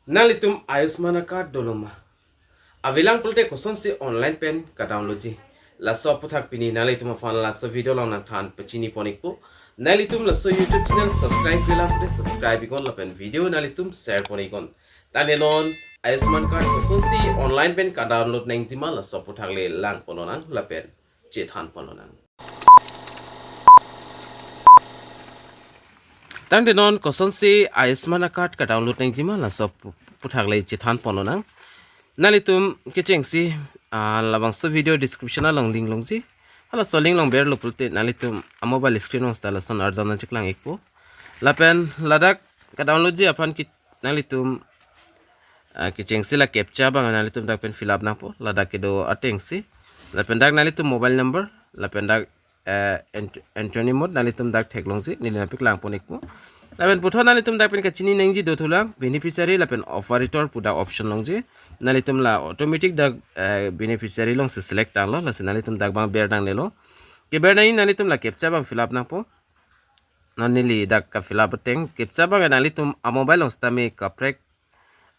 Nalitum Ayushman Bharat doloma. Avilang pulte Kosonsi online pen ka download ji. Laso puthak pini nalitum fan laso video long nang than pachini ponikpo. Nalitum laso YouTube channel subscribe pila pute subscribe ikon lapen video nalitum share ponikon. Tane non Ayushman Bharat Kosonsi online pen ka download nang jima laso puthak le lang pononang lapen chethan pononang. Tang de non Kosonsi Ayushman Bharat ka download nang jima laso puthak le chethan pononang. Nalitum keceng si labang so video description along link long si hala so link long ber lo pulte nalitum a mobile screen on stala son arjana chiklang ekpo lapen ladak ka download ji apan ki nalitum keceng si la captcha bang nalitum dak pen fill up na po ladak ke do ateng si lapen dak nalitum mobile number lapen dak Anthony mode nalitum dak thek long si nilina pik lang pon ekpo lapen puthon nalitum dak pen ka chini neng ji do thulang beneficiary lapen operator puda option long ji nalitum la automatic dak beneficiary long se select ang lo la se nalitum dak bang ber dang lelo ke ber nai nalitum la captcha bang fill up na po nonili dak ka fill up teng captcha bang nalitum a mobile long stame ka prek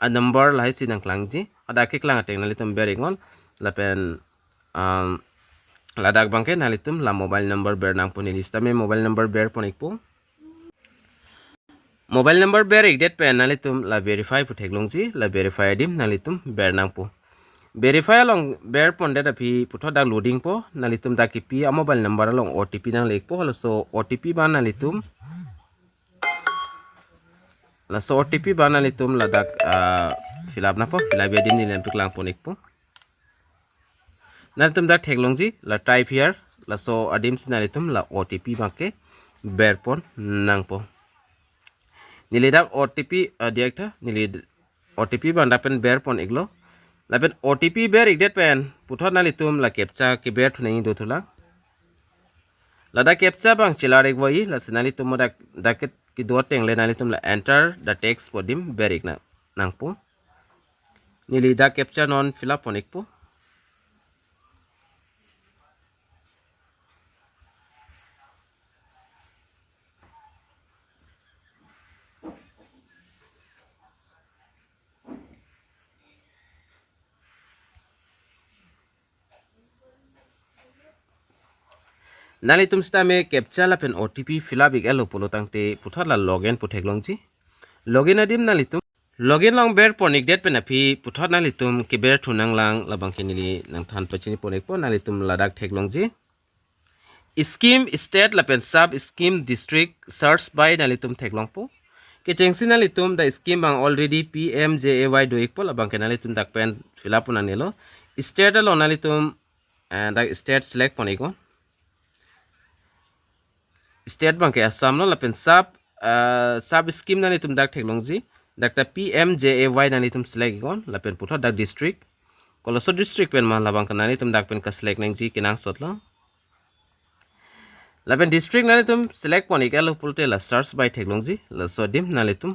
a number la si nang klang ji ada ke klang teng nalitum ber ingon lapen la dak bang ke nalitum la mobile number ber nang po nili stame mobile number ber pon ikpo mobile number ber igdet pen nalitum la verify puthek longji la verify dim nalitum ber nang po verify along ber pon data pi putho dak loading po nalitum dak pi a mobile number along OTP nang lek po so OTP ban nalitum la so OTP ban nalitum la dak fill up na po fill up dim ni lempik lang pon ekpo nalitum dak thek longji la type here la so adim sinalitum la OTP banke ber pon nang po nilidak OTP diakta nilid OTP banda pen ber pon iglo lapen OTP ber igdet pen puthot nalitum la captcha ke ber thunai do thula lada captcha bang chilar egwai la sinalitum dak daket ki do teng le nalitum la enter the text podim ber igna nangpo nilida captcha non fill up pon ikpo nalitum stame captcha la pen OTP fill up igelo polo tangte puthot la login puthek longji login adim nalitum login long ber ponik det pen api puthot nalitum ke ber thunang lang labang kinili nang than pachini ponek po nalitum ladak thek longji scheme state la pen sub scheme district search by nalitum thek long po ke chengsi nalitum the scheme bang already PMJAY do ikpo labang kenalitum dak pen fill up nanelo state along nalitum and the state select poniko state bank ke assam no lapen sub scheme nani tum dak technology dakta PMJAY nani tum select gon lapen putho dak district koloso district pen man labang nani tum dak pen ka select nang ji kinang sotlo lapen district nani tum select pon ikalo pulte la search by technology la sodim nani tum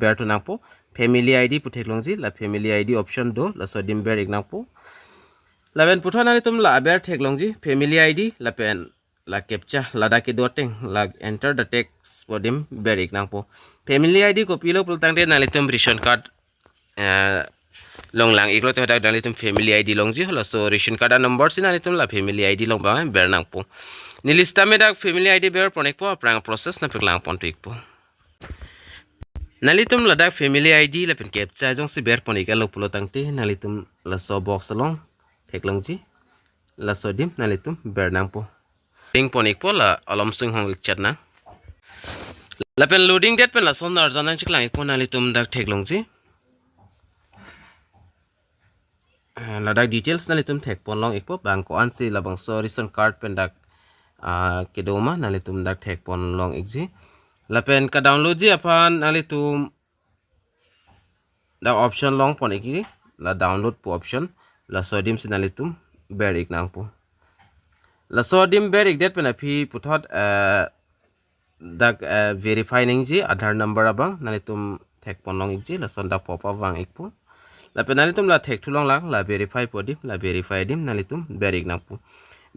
ber to napo family ID pu technology la family ID option do la sodim ber ignapo lapen putho nani tum la ber technology family ID lapen la captcha lada ke doteng la enter the text podim berik nang po family ID ko pilo pultang de nalitum ration card long lang iglo te dak nalitum family ID long ji hola so ration card number sin nalitum la family ID long ba ber nang po ni lista me dak family ID ber ponek po prang process na piklang pon tik po nalitum la dak family ID la pen captcha jong si ber ponek alo pulotang te nalitum la so box long thek long ji la so dim nalitum ber nang po loading ponik pola alom sing hong chat na lapen loading date pen la son arjana chiklang ipon nalitum dak thek longji la dak details nalitum thek pon long ikpo bang ko ansi labang so ration card pen dak kedoma nalitum dak thek pon long ikji lapen ka download ji apan nalitum dak option long pon ikgi la download po option la sodim sinalitum ber iknang po la sodim ber igdet pen api puthot dak verify ning ji aadhar number abang nalitum thek ponlong ikji la sonda pop up wang ikpo la pen nalitum la thek thulong lang la verify podim la verify dim nalitum ber ignang pu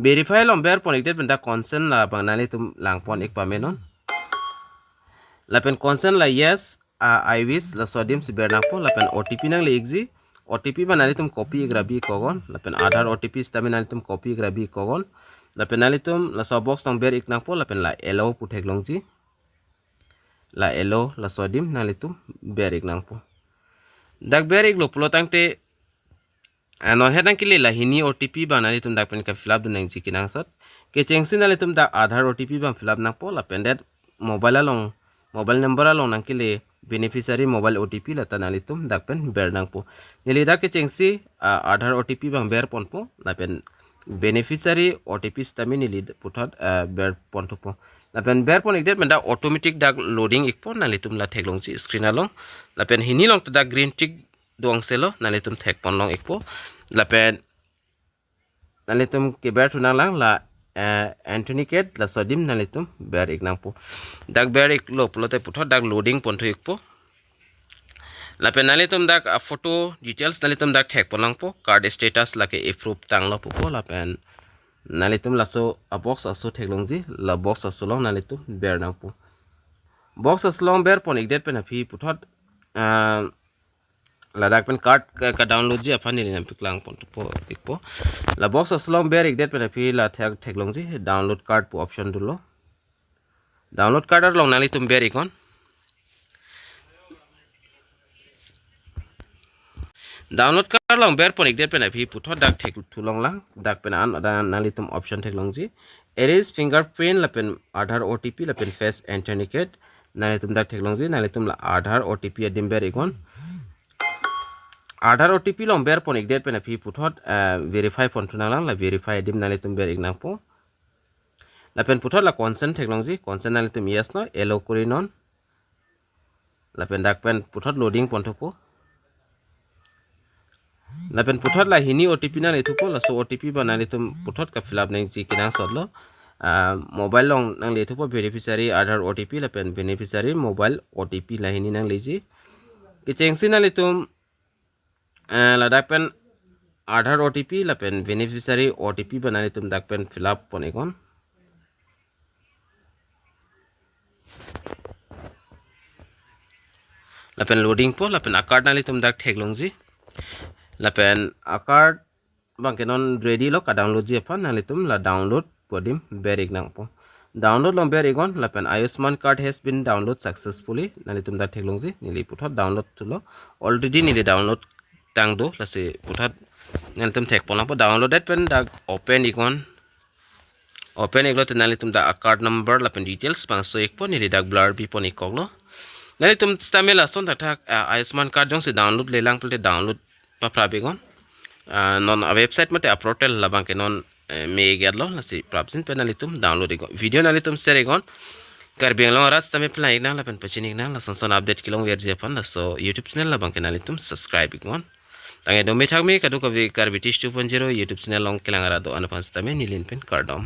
verify lom ber pon igdet pen da consent la bang nalitum lang pon ik pamenon la pen consent la yes I wish la sodium si ber nang po lapen OTP nang le exi OTP ba nalitum copy grabi kogon lapen Aadhaar OTP stami nalitum copy grabi kogon lapen nalitum la so box tong ber ik nang po lapen la allow puthek longji la allow la sodium nalitum ber ik nang po dak ber ik lo plotang te non hedang kile la hini OTP ba nalitum dak pen ka fill up du nang ji kinang sat ke chengsi nalitum dak Aadhaar OTP ba fill up nang po lapen det mobile along mobile number along nang kile beneficiary mobile OTP lata nalitum dakpen ber nang po nilida ke chengsi Aadhaar OTP bang ber pon po lapen beneficiary OTP stami nilid puthat ber pon po lapen ber pon ikdet menda automatic dak loading ikpo nalitum la theklong si screen along lapen hini long dak green tick doang selo nalitum thek pon long ikpo lapen nalitum ke ber tunang lang la antonicate la sodium nalitum ber ignang po dak ber ik lo plote putho dak loading ponto ikpo lapen nalitum dak photo details nalitum dak thek ponang po card status lake approve tang lo po lapen nalitum laso a box aso theklongji la box aso long nalitum ber nang po box aso long ber pon ikdet pen api putho ladak pen card ka download ji apani ni nam piklang pon po ikpo la box aslong ber ikdet pen api la theklong ji download card po option dulo download card ar long nali tum ber ikon download card long ber pon ikdet pen api putho dak thek thulong lang dak pen an nali tum option theklong ji erase fingerprint la pen Aadhaar OTP la pen face authenticate nali tum dak theklong ji nali tum la Aadhaar OTP adim ber ikon Aadhaar OTP long ber pon ikdet pen api puthot verify pon tunang lang la verify dim nali tum ber ignang po la pen puthot la consent technology consent nali tum yes no allow kuri non la pen dak pen puthot loading pon po la pen puthot la hini OTP nali thupo la so OTP ba nali tum puthot ka fill up nang ji kinang sodlo mobile long nang le thupo beneficiary Aadhaar OTP la pen beneficiary mobile OTP la hini nang leji ke chengsi nali tum la dak pen Aadhaar OTP la pen beneficiary OTP banani tum dak pen fill up pon ikon la pen loading po la pen account nali tum dak theklong ji la pen account bang kenon ready lo ka download ji aphan nali tum la download podim berik nang po download long ber ikon la pen Ayushman card has been download successfully nali tum dak theklong ji nili puthot download tulo already nili download tang do la se puthat nalitum thek pona po downloaded pen dak open ikon open iglo te nalitum da card number la pen details pang so ek po ni dak blur bi pon ikoglo nalitum stamela son thak Ayushman card jong se download lelang pelte download pa prabegon non website mate aprotel la bang kenon me gerlo la se prabsin penalitum download ikon video nalitum share ikon Karbeng long ras tame play na la pen pachinik na la son update kilong wer je pan la so YouTube channel la bang kenalitum subscribe ikon Tangai domi thakmi kadu kavi karbitish 2.0 YouTube channel long kilangara do anapans tame nilin pen kardom